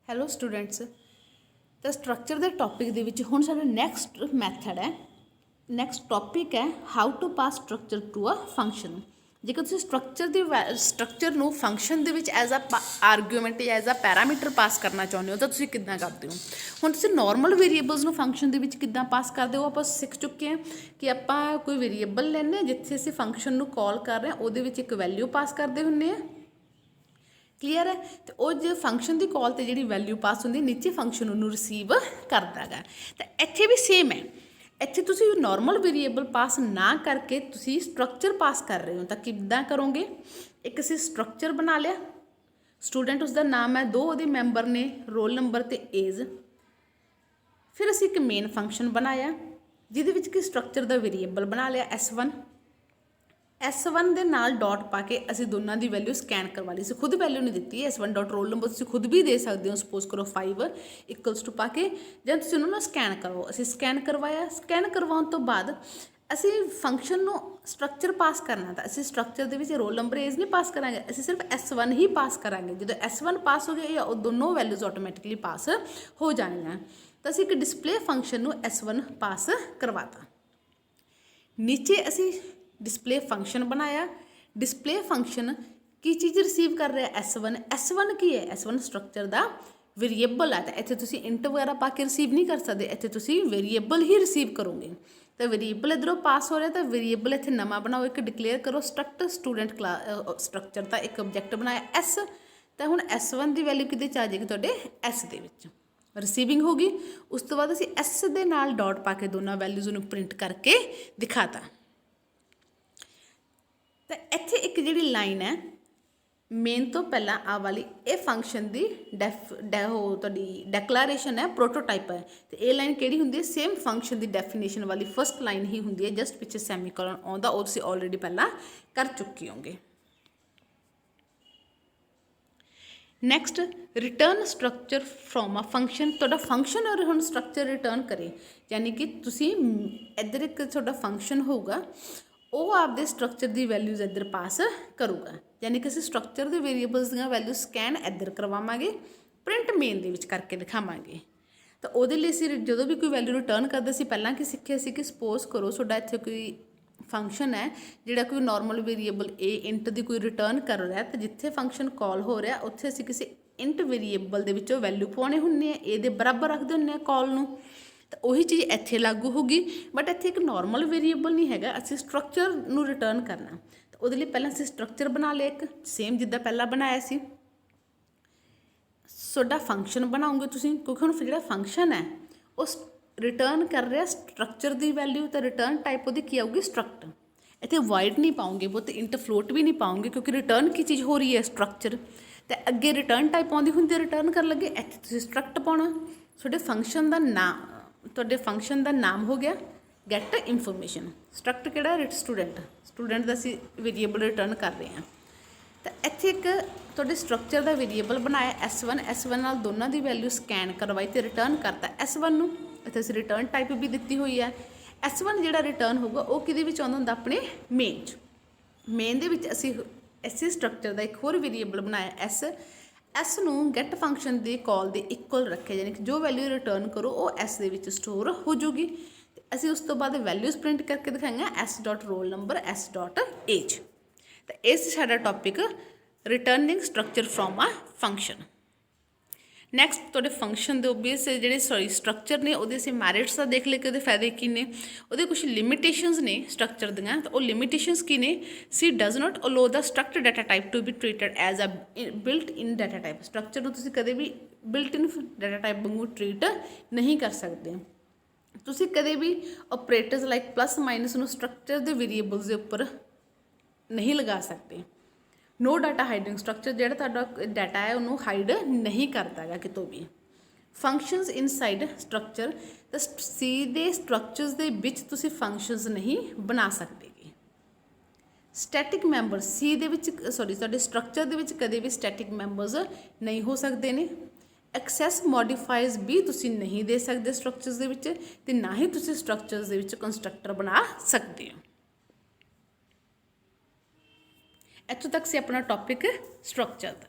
Hello students. ਤਾਂ structure ਦੇ topic ਦੇ ਵਿੱਚ ਹੁਣ ਸਾਡਾ ਨੈਕਸਟ ਮੈਥਡ ਹੈ, ਨੈਕਸਟ ਟੌਪਿਕ ਹੈ how to pass structure to a function. ਜੇਕਰ ਤੁਸੀਂ ਸਟਰਕਚਰ ਨੂੰ ਫੰਕਸ਼ਨ ਦੇ ਵਿੱਚ ਐਜ਼ ਅ ਆਰਗੂਮੈਂਟ ਜਾਂ ਐਜ਼ ਅ ਪੈਰਾਮੀਟਰ ਪਾਸ ਕਰਨਾ ਚਾਹੁੰਦੇ ਹੋ ਤਾਂ ਤੁਸੀਂ ਕਿੱਦਾਂ ਕਰਦੇ ਹੋ। ਹੁਣ ਤੁਸੀਂ ਨੋਰਮਲ ਵੇਰੀਏਬਲਸ ਨੂੰ ਫੰਕਸ਼ਨ ਦੇ ਵਿੱਚ ਕਿੱਦਾਂ ਪਾਸ ਕਰਦੇ ਹੋ ਆਪਾਂ ਸਿੱਖ ਚੁੱਕੇ ਹਾਂ ਕਿ ਆਪਾਂ ਕੋਈ ਵੇਰੀਏਬਲ ਲੈਂਦੇ ਹਾਂ ਜਿੱਥੇ ਅਸੀਂ ਫੰਕਸ਼ਨ ਨੂੰ ਕਾਲ ਕਰ ਰਹੇ ਹਾਂ, ਉਹਦੇ ਵਿੱਚ ਇੱਕ ਵੈਲਿਊ ਪਾਸ ਕਰਦੇ ਹੁੰਦੇ ਹਾਂ। ਕਲੀਅਰ ਹੈ। ਤੇ ਉਹ ਜੇ ਫੰਕਸ਼ਨ ਦੀ ਕਾਲ 'ਤੇ ਜਿਹੜੀ ਵੈਲਿਊ ਪਾਸ ਹੁੰਦੀ ਨੀਚੇ ਫੰਕਸ਼ਨ ਉਹਨੂੰ ਰਿਸੀਵ ਕਰਦਾ ਹੈਗਾ। ਤਾਂ ਇੱਥੇ ਵੀ ਸੇਮ ਹੈ, ਇੱਥੇ ਤੁਸੀਂ ਨੋਰਮਲ ਵੇਰੀਏਬਲ ਪਾਸ ਨਾ ਕਰਕੇ ਤੁਸੀਂ ਸਟਰਕਚਰ ਪਾਸ ਕਰ ਰਹੇ ਹੋ ਤਾਂ ਕਿੱਦਾਂ ਕਰੋਗੇ। ਇੱਕ ਅਸੀਂ ਸਟਰਕਚਰ ਬਣਾ ਲਿਆ, ਸਟੂਡੈਂਟ ਉਸਦਾ ਨਾਮ ਹੈ, 2 ਉਹਦੇ ਮੈਂਬਰ ਨੇ, ਰੋਲ ਨੰਬਰ ਅਤੇ ਏਜ। ਫਿਰ ਅਸੀਂ ਇੱਕ ਮੇਨ ਫੰਕਸ਼ਨ ਬਣਾਇਆ ਜਿਹਦੇ ਵਿੱਚ ਕਿ ਸਟਰਕਚਰ ਦਾ ਵੇਰੀਏਬਲ ਬਣਾ ਲਿਆ S1 ਦੇ ਨਾਲ ਡਾਟ ਪਾ ਕੇ ਅਸੀਂ ਦੋਨਾਂ ਦੀ ਵੈਲਿਊ ਸਕੈਨ ਕਰਵਾ ਲਈ ਸੀ। ਖੁਦ ਵੈਲਿਊ ਨਹੀਂ ਦਿੱਤੀ, S1 ਡਾਟ ਰੋਲ ਨੰਬਰ ਤੁਸੀਂ ਖੁਦ ਵੀ ਦੇ ਸਕਦੇ ਹੋ। ਸਪੋਜ਼ ਕਰੋ 5 ਇਕੁਅਲਸ ਟੂ ਪਾ ਕੇ ਜਦ ਤੁਸੀਂ ਉਹਨਾਂ ਨੂੰ ਸਕੈਨ ਕਰਵਾਓ, ਅਸੀਂ ਸਕੈਨ ਕਰਵਾਇਆ। ਸਕੈਨ ਕਰਵਾਉਣ ਤੋਂ ਬਾਅਦ ਅਸੀਂ ਫੰਕਸ਼ਨ ਨੂੰ ਸਟਰਕਚਰ ਪਾਸ ਕਰਨਾ, ਤਾਂ ਅਸੀਂ ਸਟਰਕਚਰ ਦੇ ਵਿੱਚ ਰੋਲ ਨੰਬਰ ਏਜ ਨਹੀਂ ਪਾਸ ਕਰਾਂਗੇ, ਅਸੀਂ ਸਿਰਫ S1 ਹੀ ਪਾਸ ਕਰਾਂਗੇ। ਜਦੋਂ S1 ਪਾਸ ਹੋ ਗਿਆ ਉਹ ਦੋਨੋਂ ਵੈਲਿਊਜ਼ ਆਟੋਮੈਟਿਕਲੀ ਪਾਸ ਹੋ ਜਾਣੀਆਂ। ਤਾਂ ਅਸੀਂ ਇੱਕ ਡਿਸਪਲੇ ਫੰਕਸ਼ਨ ਨੂੰ S1 ਪਾਸ ਕਰਵਾਤਾ। ਨੀਚੇ ਅਸੀਂ ਡਿਸਪਲੇ ਫੰਕਸ਼ਨ ਬਣਾਇਆ। ਡਿਸਪਲੇ ਫੰਕਸ਼ਨ ਕੀ ਚੀਜ਼ ਰਿਸੀਵ ਕਰ ਰਿਹਾ, S1 ਕੀ ਹੈ, S1 ਸਟਰਕਚਰ ਦਾ ਵੇਰੀਏਬਲ ਹੈ। ਤਾਂ ਇੱਥੇ ਤੁਸੀਂ ਇੰਟ ਵਗੈਰਾ ਪਾ ਕੇ ਰਿਸੀਵ ਨਹੀਂ ਕਰ ਸਕਦੇ, ਇੱਥੇ ਤੁਸੀਂ ਵੇਰੀਏਬਲ ਹੀ ਰਿਸੀਵ ਕਰੋਗੇ। ਤਾਂ ਵੇਰੀਏਬਲ ਇੱਧਰੋਂ ਪਾਸ ਹੋ ਰਿਹਾ ਤਾਂ ਵੇਰੀਏਬਲ ਇੱਥੇ ਨਵਾਂ ਬਣਾਓ, ਇੱਕ ਡਿਕਲੇਅਰ ਕਰੋ ਸਟਰਕਟ ਸਟੂਡੈਂਟ ਸਟਰਕਚਰ ਦਾ ਇੱਕ ਆਬਜੈਕਟ ਬਣਾਇਆ S। ਤਾਂ ਹੁਣ S1 ਦੀ ਵੈਲਿਊ ਕਿਹਦੇ 'ਚ ਆ ਜਾਏਗੀ, ਤੁਹਾਡੇ S ਦੇ ਵਿੱਚ ਰਿਸੀਵਿੰਗ ਹੋ ਗਈ। ਉਸ ਤੋਂ ਬਾਅਦ ਅਸੀਂ S ਦੇ ਨਾਲ ਡਾਟ ਪਾ ਕੇ ਦੋਨਾਂ ਵੈਲਿਊਜ਼ ਨੂੰ ਪ੍ਰਿੰਟ ਕਰਕੇ ਦਿਖਾਤਾ। ਤਾਂ ਇੱਥੇ ਇੱਕ ਜਿਹੜੀ ਲਾਈਨ ਹੈ ਮੇਨ ਤੋਂ ਪਹਿਲਾਂ ਆ ਵਾਲੀ, ਇਹ ਫੰਕਸ਼ਨ ਦੀ ਤੁਹਾਡੀ ਡੈਕਲਾਰੇਸ਼ਨ ਹੈ, ਪ੍ਰੋਟੋਟਾਈਪ ਹੈ। ਤੇ ਇਹ ਲਾਈਨ ਕਿਹੜੀ ਹੁੰਦੀ ਹੈ, ਸੇਮ ਫੰਕਸ਼ਨ ਦੀ ਡੈਫੀਨੇਸ਼ਨ ਵਾਲੀ ਫਸਟ ਲਾਈਨ ਹੀ ਹੁੰਦੀ ਹੈ, ਜਸਟ ਪਿੱਛੇ ਸੈਮੀਕੋਲਨ ਆਉਂਦਾ, ਉਹ ਤੁਸੀਂ ਆਲਰੇਡੀ ਪਹਿਲਾਂ ਕਰ ਚੁੱਕੇ ਹੋਗੇ। Next return structure from a function. ਤੁਹਾਡਾ ਫੰਕਸ਼ਨ ਔਰ ਹੁਣ ਸਟਰਕਚਰ ਰਿਟਰਨ ਕਰੇ, ਯਾਨੀ ਕਿ ਤੁਸੀਂ ਇੱਧਰ ਇੱਕ ਤੁਹਾਡਾ ਫੰਕਸ਼ਨ ਹੋਊਗਾ, ਉਹ ਆਪਦੇ ਸਟਰਕਚਰ ਦੀ ਵੈਲਿਊਜ਼ ਇੱਧਰ ਪਾਸ ਕਰੂਗਾ। ਯਾਨੀ ਕਿ ਅਸੀਂ ਸਟਰਕਚਰ ਦੇ ਵੇਰੀਏਬਲਸ ਦੀਆਂ ਵੈਲਿਊ ਸਕੈਨ ਇੱਧਰ ਕਰਵਾਵਾਂਗੇ, ਪ੍ਰਿੰਟ ਮੇਨ ਦੇ ਵਿੱਚ ਕਰਕੇ ਦਿਖਾਵਾਂਗੇ। ਤਾਂ ਉਹਦੇ ਲਈ ਅਸੀਂ ਜਦੋਂ ਵੀ ਕੋਈ ਵੈਲਿਊ ਰਿਟਰਨ ਕਰਦੇ ਸੀ ਪਹਿਲਾਂ ਕੀ ਸਿੱਖਿਆ ਸੀ ਕਿ ਸਪੋਜ਼ ਕਰੋ ਤੁਹਾਡਾ ਇੱਥੇ ਕੋਈ ਫੰਕਸ਼ਨ ਹੈ ਜਿਹੜਾ ਕੋਈ ਨੋਰਮਲ ਵੇਰੀਏਬਲ ਇੰਟ ਦੀ ਕੋਈ ਰਿਟਰਨ ਕਰ ਰਿਹਾ, ਤਾਂ ਜਿੱਥੇ ਫੰਕਸ਼ਨ ਕਾਲ ਹੋ ਰਿਹਾ ਉੱਥੇ ਅਸੀਂ ਕਿਸੇ ਇੰਟ ਵੇਰੀਏਬਲ ਦੇ ਵਿੱਚੋਂ ਵੈਲਿਊ ਪਾਉਣੇ ਹੁੰਦੇ ਆ, ਇਹਦੇ ਬਰਾਬਰ ਰੱਖਦੇ ਹੁੰਦੇ ਆ ਕਾਲ ਨੂੰ। ਤਾਂ ਉਹੀ ਚੀਜ਼ ਇੱਥੇ ਲਾਗੂ ਹੋਗੀ, ਬਟ ਇੱਥੇ ਇੱਕ ਨੋਰਮਲ ਵੇਰੀਏਬਲ ਨਹੀਂ ਹੈਗਾ, ਅਸੀਂ ਸਟਰਕਚਰ ਨੂੰ ਰਿਟਰਨ ਕਰਨਾ। ਤਾਂ ਉਹਦੇ ਲਈ ਪਹਿਲਾਂ ਅਸੀਂ ਸਟਰਕਚਰ ਬਣਾ ਲਿਆ ਇੱਕ, ਸੇਮ ਜਿੱਦਾਂ ਪਹਿਲਾਂ ਬਣਾਇਆ ਸੀ। ਤੁਹਾਡਾ ਫੰਕਸ਼ਨ ਬਣਾਓਗੇ ਤੁਸੀਂ, ਕਿਉਂਕਿ ਹੁਣ ਜਿਹੜਾ ਫੰਕਸ਼ਨ ਹੈ ਉਹ ਰਿਟਰਨ ਕਰ ਰਿਹਾ ਸਟਰਕਚਰ ਦੀ ਵੈਲਿਊ, ਤਾਂ ਰਿਟਰਨ ਟਾਈਪ ਉਹਦੀ ਕੀ ਆਊਗੀ, ਸਟਰਕਟ। ਇੱਥੇ ਵਾਈਡ ਨਹੀਂ ਪਾਉਂਗੇ ਬਹੁਤ, ਇੰਟ ਫਲੋਟ ਵੀ ਨਹੀਂ ਪਾਉਂਗੇ, ਕਿਉਂਕਿ ਰਿਟਰਨ ਕੀ ਚੀਜ਼ ਹੋ ਰਹੀ ਹੈ, ਸਟਰਕਚਰ। ਅਤੇ ਅੱਗੇ ਰਿਟਰਨ ਟਾਈਪ ਆਉਂਦੀ ਹੁੰਦੀ ਹੈ ਰਿਟਰਨ ਕਰਨ ਲੱਗੇ, ਇੱਥੇ ਤੁਸੀਂ ਸਟਰਕਟ ਪਾਉਣਾ। ਤੁਹਾਡੇ ਫੰਕਸ਼ਨ ਦਾ ਨਾਮ ਹੋ ਗਿਆ ਗੈਟ ਇਨਫੋਰਮੇਸ਼ਨ। ਸਟਰਕਟ ਕਿਹੜਾ, ਸਟੂਡੈਂਟ ਦਾ ਅਸੀਂ ਵੇਰੀਏਬਲ ਰਿਟਰਨ ਕਰ ਰਹੇ ਹਾਂ। ਤਾਂ ਇੱਥੇ ਇੱਕ ਤੁਹਾਡੇ ਸਟਰਕਚਰ ਦਾ ਵੇਰੀਏਬਲ ਬਣਾਇਆ S1 ਨਾਲ ਦੋਨਾਂ ਦੀ ਵੈਲਿਊ ਸਕੈਨ ਕਰਵਾਈ ਅਤੇ ਰਿਟਰਨ ਕਰਤਾ S1 ਨੂੰ। ਇੱਥੇ ਅਸੀਂ ਰਿਟਰਨ ਟਾਈਪ ਵੀ ਦਿੱਤੀ ਹੋਈ ਹੈ। S1 ਜਿਹੜਾ ਰਿਟਰਨ ਹੋਊਗਾ ਉਹ ਕਿਹਦੇ ਵਿੱਚ ਆਉਂਦਾ ਹੁੰਦਾ, ਆਪਣੇ ਮੇਨ 'ਚ। ਮੇਨ ਦੇ ਵਿੱਚ ਅਸੀਂ ਇਸੇ ਸਟਰਕਚਰ ਦਾ ਇੱਕ ਹੋਰ ਵੇਰੀਏਬਲ ਬਣਾਇਆ S ਨੂੰ ਗੈਟ ਫੰਕਸ਼ਨ ਦੀ ਕਾਲ ਦੇ ਇਕੁਅਲ ਰੱਖਿਆ, ਯਾਨੀ ਕਿ ਜੋ ਵੈਲਿਊ ਰਿਟਰਨ ਕਰੋ ਉਹ S ਦੇ ਵਿੱਚ ਸਟੋਰ ਹੋ ਜੂਗੀ। ਅਸੀਂ ਉਸ ਤੋਂ ਬਾਅਦ ਵੈਲਿਊਜ਼ ਪ੍ਰਿੰਟ ਕਰਕੇ ਦਿਖਾਈਆਂ S dot roll number, S dot age. ਤਾਂ ਇਸ ਸਾਡਾ ਟੌਪਿਕ ਰਿਟਰਨਿੰਗ ਸਟਰਕਚਰ ਫਰੋਮ ਆ ਫੰਕਸ਼ਨ। ਨੈਕਸਟ ਤੁਹਾਡੇ ਫੰਕਸ਼ਨ ਦੇ ਓਬੀਅਸ ਜਿਹੜੇ ਸਟਰਕਚਰ ਨੇ ਉਹਦੇ ਅਸੀਂ ਮੈਰਿਟਸ ਦਾ ਦੇਖ ਲਏ ਕਿ ਉਹਦੇ ਫਾਇਦੇ ਕੀ ਨੇ, ਉਹਦੇ ਕੁਛ ਲਿਮਿਟੇਸ਼ਨਸ ਨੇ ਸਟਰਕਚਰ ਦੀਆਂ। ਤਾਂ ਉਹ ਲਿਮਿਟੇਸ਼ਨਸ ਕੀ ਨੇ, C does not allow the structure data type to be treated as a built in data type. Structure ਨੂੰ ਤੁਸੀਂ ਕਦੇ ਵੀ ਬਿਲਟ ਇਨ ਡਾਟਾ ਟਾਈਪ ਵਾਂਗੂ ਟ੍ਰੀਟ ਨਹੀਂ ਕਰ ਸਕਦੇ। ਤੁਸੀਂ ਕਦੇ ਵੀ ਆਪਰੇਟਰਸ ਲਾਈਕ ਪਲੱਸ ਮਾਈਨਸ ਨੂੰ ਸਟਰਕਚਰ ਦੇ ਵੇਰੀਏਬਲਸ ਦੇ ਉੱਪਰ ਨਹੀਂ ਲਗਾ ਸਕਦੇ। ਨੋ ਡਾਟਾ ਹਾਈਡਿੰਗ, ਸਟਰਕਚਰ ਜਿਹੜਾ ਤੁਹਾਡਾ ਡਾਟਾ ਹੈ ਉਹਨੂੰ ਹਾਈਡ ਨਹੀਂ ਕਰਦਾ ਹੈਗਾ ਕਿਤੋਂ ਵੀ। ਫੰਕਸ਼ਨਸ ਇਨਸਾਈਡ ਸਟਰਕਚਰ, ਤਾਂ ਸੀ ਦੇ ਸਟਰਕਚਰਸ ਦੇ ਵਿੱਚ ਤੁਸੀਂ ਫੰਕਸ਼ਨਸ ਨਹੀਂ ਬਣਾ ਸਕਦੇ। ਸਟੈਟਿਕ ਮੈਂਬਰ ਸੀ ਦੇ ਵਿੱਚ ਤੁਹਾਡੇ ਸਟਰਕਚਰ ਦੇ ਵਿੱਚ ਕਦੇ ਵੀ ਸਟੈਟਿਕ ਮੈਂਬਰਸ ਨਹੀਂ ਹੋ ਸਕਦੇ ਨੇ। ਐਕਸੈਸ ਮੋਡੀਫਾਇਰਸ ਵੀ ਤੁਸੀਂ ਨਹੀਂ ਦੇ ਸਕਦੇ ਸਟਰਕਚਰਸ ਦੇ ਵਿੱਚ, ਅਤੇ ਨਾ ਹੀ ਤੁਸੀਂ ਸਟਰਕਚਰਸ ਦੇ ਵਿੱਚ ਕੰਸਟਰਕਟਰ ਬਣਾ ਸਕਦੇ ਹੋ। ਇੱਥੋਂ ਤੱਕ ਸੀ ਆਪਣਾ ਟੌਪਿਕ ਸਟਰਕਚਰ ਦਾ।